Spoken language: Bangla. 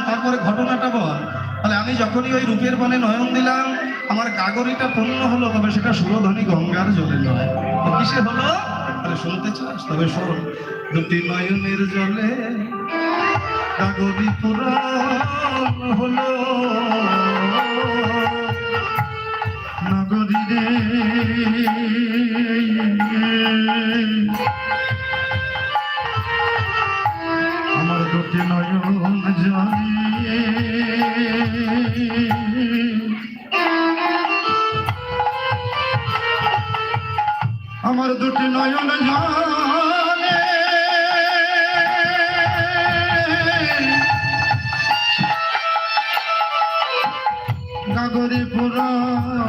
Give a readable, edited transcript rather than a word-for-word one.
তারপরে ঘটনাটা বল। তাহলে আমি যখনই ওই রূপের বনে নয়ন দিলাম, আমার গাগরিটা পূর্ণ হলো, তবে সেটা সুরধ্বনি গঙ্গার জলে নয়, তো কিসে হলো? তাহলে শুনতে চাস? তবে শোন। দুটি নয়নের জলে গাগরি পুরাণ হলো, নগরী রে আমার দুটি নয়ন জলে, আমার দুটি নয়ন জলে গাগরি পুরাণ